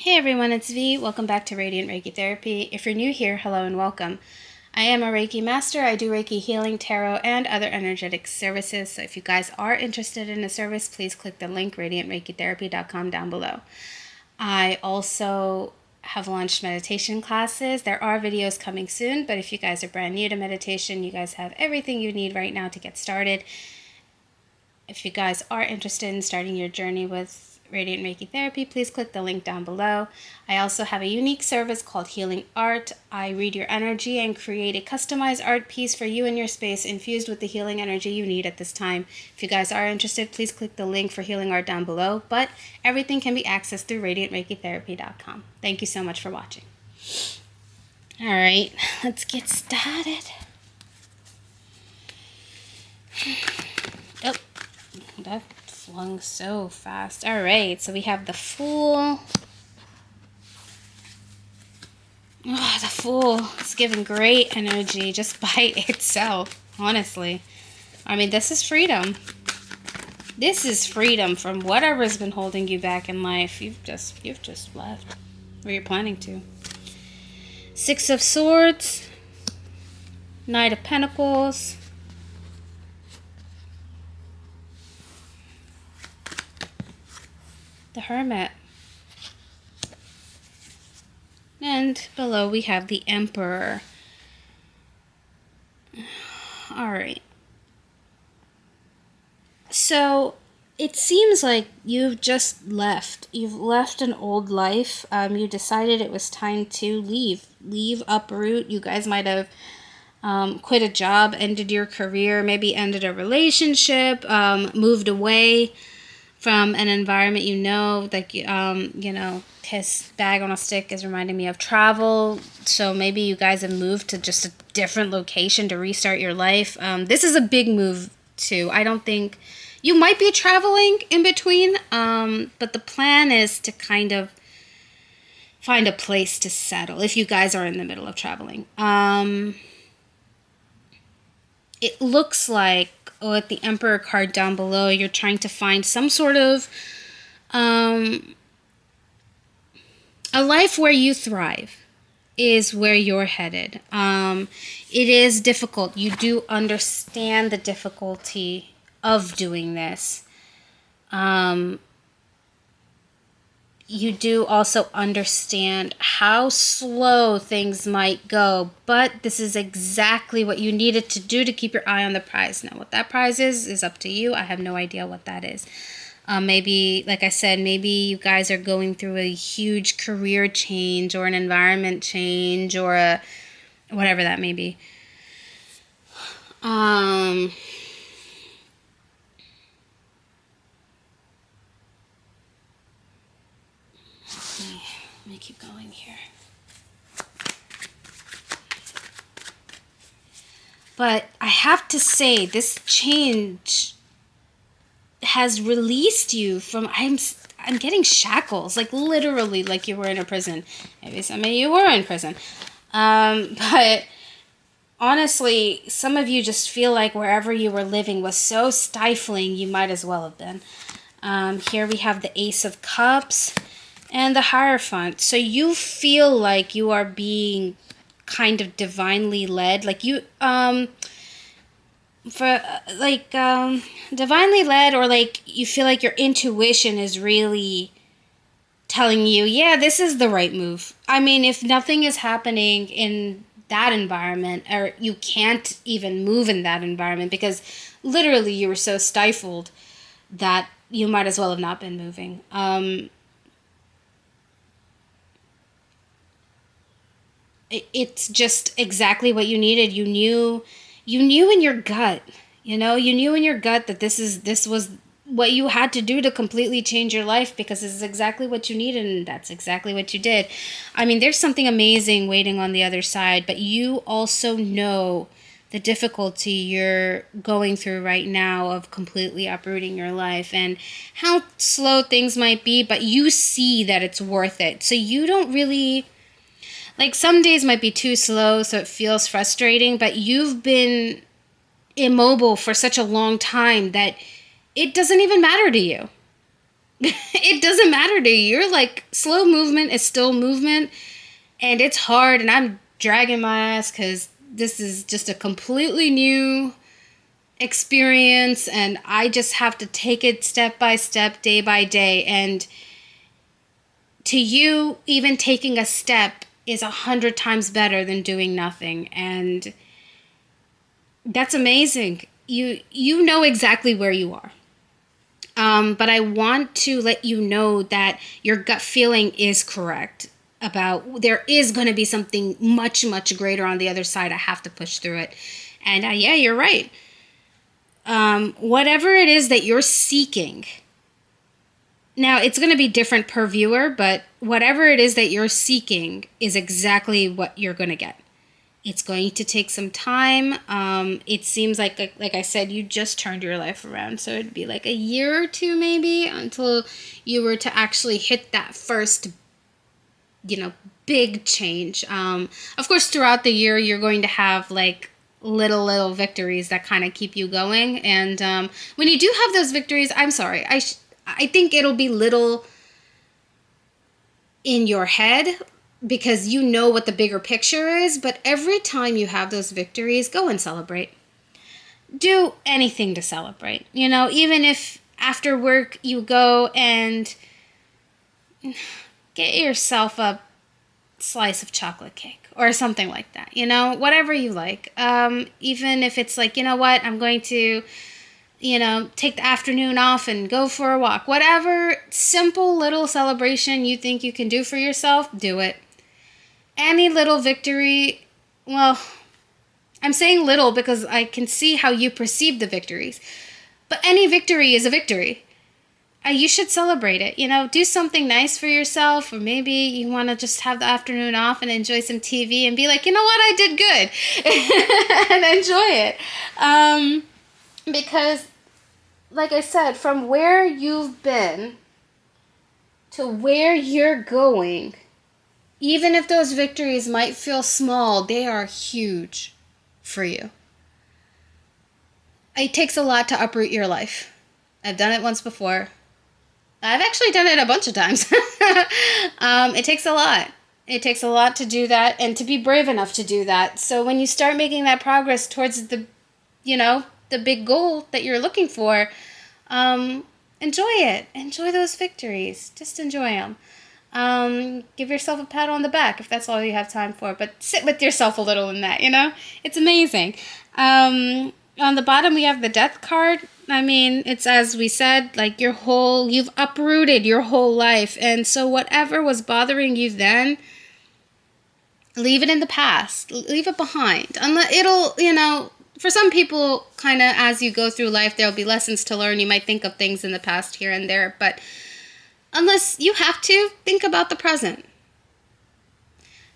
Hey everyone, it's V. Welcome back to Radiant Reiki Therapy. If you're new here, hello and welcome. I am a Reiki master. I do Reiki healing, tarot, and other energetic services. So if you guys are interested in a service, please click the link radiantreikitherapy.com down below. I also have launched meditation classes. There are videos coming soon, but if you guys are brand new to meditation, you guys have everything you need right now to get started. If you guys are interested in starting your journey with Radiant Reiki Therapy, please click the link down below. I also have a unique service called Healing Art. I read your energy and create a customized art piece for you and your space infused with the healing energy you need at this time. If you guys are interested, please click the link for Healing Art down below, but everything can be accessed through radiantreikitherapy.com. Thank you so much for watching. All right, let's get started. Oh, that flung so fast. All right, so we have the Fool. Oh, the Fool is giving great energy just by itself, honestly. I mean, this is freedom. This is freedom from whatever's been holding you back in life. You've just left, or you're planning to. Six of Swords, Knight of Pentacles, the Hermit, and below we have the Emperor. All right. So it seems like you've just left. You've left an old life. You decided it was time to leave, uproot. You guys might have quit a job, ended your career, maybe ended a relationship, moved away from an environment like, his bag on a stick is reminding me of travel. So maybe you guys have moved to just a different location to restart your life. This is a big move too. I don't think you might be traveling in between, but the plan is to kind of find a place to settle if you guys are in the middle of traveling. It looks like, with the Emperor card down below, you're trying to find some sort of a life where you thrive is where you're headed. It is difficult. You do understand the difficulty of doing this. You do also understand how slow things might go, but this is exactly what you needed to do to keep your eye on the prize. Now, what that prize is up to you. I have no idea what that is. Maybe, like I said, maybe you guys are going through a huge career change or an environment change or whatever that may be. Let me keep going here. But I have to say, this change has released you from, I'm getting shackles, like literally like you were in a prison. Maybe some of you were in prison. But honestly, some of you just feel like wherever you were living was so stifling, you might as well have been. Here we have the Ace of Cups and the Hierophant. So you feel like you are being kind of divinely led, like you divinely led, or like you feel like your intuition is really telling you, yeah, this is the right move. I mean, if nothing is happening in that environment, or you can't even move in that environment because literally you were so stifled that you might as well have not been moving. It's just exactly what you needed. You knew in your gut, you knew in your gut that this was what you had to do to completely change your life, because this is exactly what you needed, and that's exactly what you did. I mean, there's something amazing waiting on the other side, but you also know the difficulty you're going through right now of completely uprooting your life and how slow things might be, but you see that it's worth it. So you don't really, like, some days might be too slow, so it feels frustrating, but you've been immobile for such a long time that it doesn't even matter to you. It doesn't matter to you. You're like, slow movement is still movement, and it's hard, and I'm dragging my ass because this is just a completely new experience, and I just have to take it step by step, day by day. And to you, even taking a step is 100 times better than doing nothing. And that's amazing. You know exactly where you are. But I want to let you know that your gut feeling is correct about there is going to be something much, much greater on the other side. I have to push through it. And yeah, you're right. Whatever it is that you're seeking, now it's going to be different per viewer, but whatever it is that you're seeking is exactly what you're going to get. It's going to take some time. It seems like I said, you just turned your life around. So it'd be like a year or two maybe until you were to actually hit that first, big change. Of course, throughout the year, you're going to have like little victories that kind of keep you going. And when you do have those victories, I'm sorry, I think it'll be little in your head, because you know what the bigger picture is. But every time you have those victories, go and celebrate. Do anything to celebrate. Even if after work you go and get yourself a slice of chocolate cake or something like that. Whatever you like. Even if it's like, you know what, I'm going to, take the afternoon off and go for a walk. Whatever simple little celebration you think you can do for yourself, do it. Any little victory, well, I'm saying little because I can see how you perceive the victories. But any victory is a victory. You should celebrate it. Do something nice for yourself, or maybe you want to just have the afternoon off and enjoy some TV and be like, you know what, I did good. And enjoy it. Because, like I said, from where you've been to where you're going, even if those victories might feel small, they are huge for you. It takes a lot to uproot your life. I've done it once before. I've actually done it a bunch of times. It takes a lot. It takes a lot to do that and to be brave enough to do that. So when you start making that progress towards the big goal that you're looking for, enjoy it. Enjoy those victories. Just enjoy them. Give yourself a pat on the back if that's all you have time for, but sit with yourself a little in that, It's amazing. On the bottom, we have the death card. I mean, it's, as we said, like you've uprooted your whole life. And so whatever was bothering you then, leave it in the past. Leave it behind. It'll, for some people, kind of as you go through life, there'll be lessons to learn. You might think of things in the past here and there, but unless you have to, think about the present.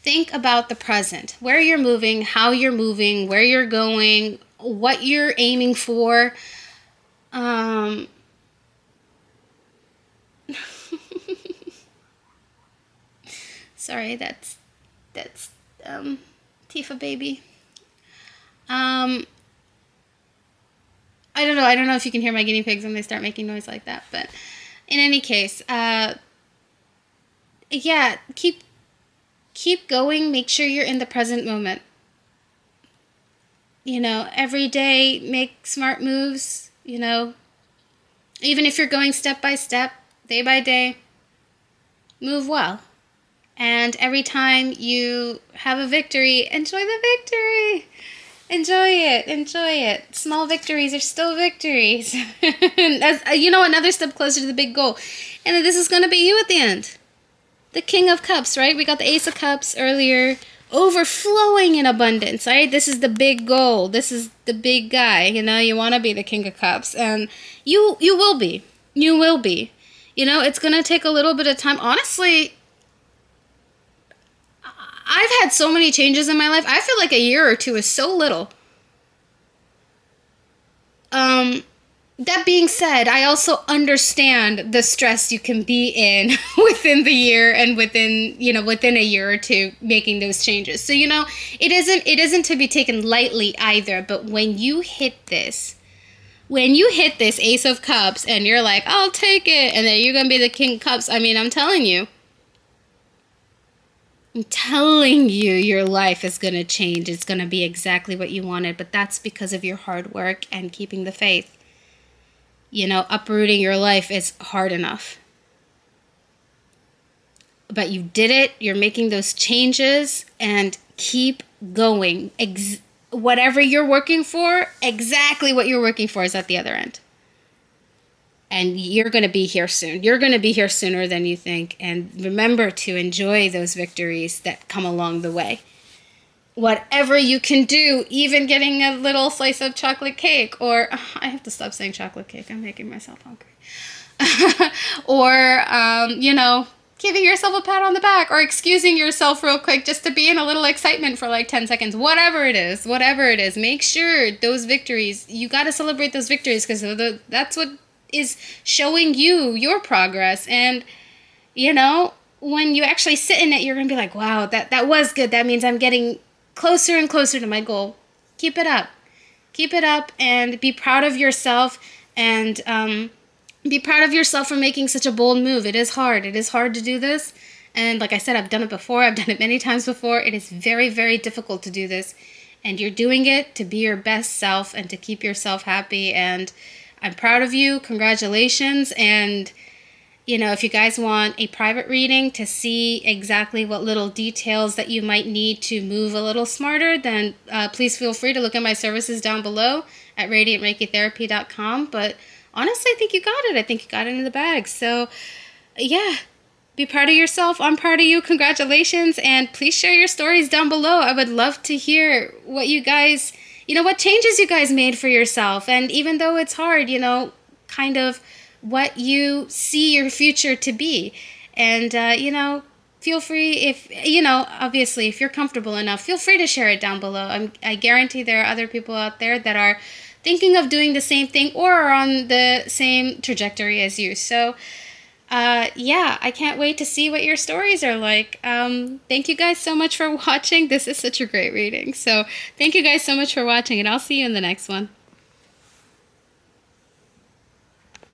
Think about the present. Where you're moving, how you're moving, where you're going, what you're aiming for. Sorry, that's Tifa baby. I don't know if you can hear my guinea pigs when they start making noise like that, but in any case, yeah, keep going. Make sure you're in the present moment. Every day, make smart moves, even if you're going step by step, day by day, move well. And every time you have a victory, enjoy the victory. Enjoy it. Small victories are still victories. As another step closer to the big goal. And this is going to be you at the end. The King of Cups, right? We got the Ace of Cups earlier. Overflowing in abundance, right? This is the big goal. This is the big guy. You want to be the King of Cups. And you will be. You will be. It's going to take a little bit of time. Honestly, I've had so many changes in my life. I feel like a year or two is so little. That being said, I also understand the stress you can be in within the year and within a year or two making those changes. So, it isn't to be taken lightly either, but when you hit this, When you hit this Ace of Cups and you're like, I'll take it, and then you're going to be the King of Cups, I mean, I'm telling you, your life is going to change. It's going to be exactly what you wanted, but that's because of your hard work and keeping the faith. You know, uprooting your life is hard enough. But you did it. You're making those changes, and keep going. Whatever you're working for, exactly what you're working for is at the other end. And you're going to be here soon. You're going to be here sooner than you think. And remember to enjoy those victories that come along the way. Whatever you can do, even getting a little slice of chocolate cake, or I have to stop saying chocolate cake. I'm making myself hungry. Or, giving yourself a pat on the back, or excusing yourself real quick just to be in a little excitement for like 10 seconds. Whatever it is. Make sure those victories, you got to celebrate those victories, because that's what is showing you your progress. And, when you actually sit in it, you're going to be like, wow, that was good. That means I'm getting closer and closer to my goal. Keep it up. Keep it up, and be proud of yourself, and be proud of yourself for making such a bold move. It is hard. It is hard to do this. And like I said, I've done it before. I've done it many times before. It is very, very difficult to do this. And you're doing it to be your best self and to keep yourself happy. And I'm proud of you. Congratulations. And, if you guys want a private reading to see exactly what little details that you might need to move a little smarter, then please feel free to look at my services down below at radiantreikitherapy.com. But honestly, I think you got it. I think you got it in the bag. So, yeah, be proud of yourself. I'm proud of you. Congratulations. And please share your stories down below. I would love to hear what you guys, what changes you guys made for yourself. And even though it's hard, kind of what you see your future to be. And, feel free if, obviously, if you're comfortable enough, feel free to share it down below. I guarantee there are other people out there that are thinking of doing the same thing or are on the same trajectory as you. So, I can't wait to see what your stories are like. Thank you guys so much for watching. This is such a great reading. So thank you guys so much for watching, and I'll see you in the next one.